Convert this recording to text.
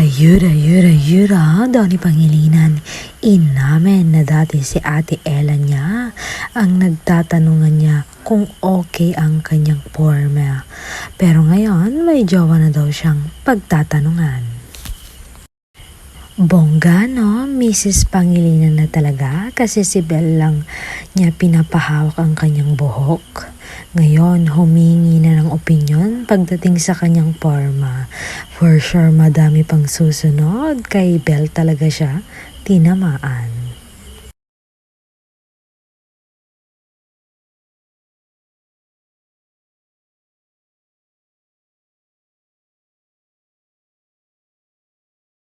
Ayura daw ni Pangilinan. Inamin na dati si Ate Ella niya ang nagtatanungan niya kung okay ang kanyang forma. Pero ngayon may jowa na daw siyang pagtatanungan. Bongga no, Mrs. Pangilinan na talaga kasi si Belle lang niya pinapahawak ang kanyang buhok. Ngayon, humingi na ng opinyon pagdating sa kanyang forma. For sure, madami pang susunod. Kay Belle talaga siya tinamaan.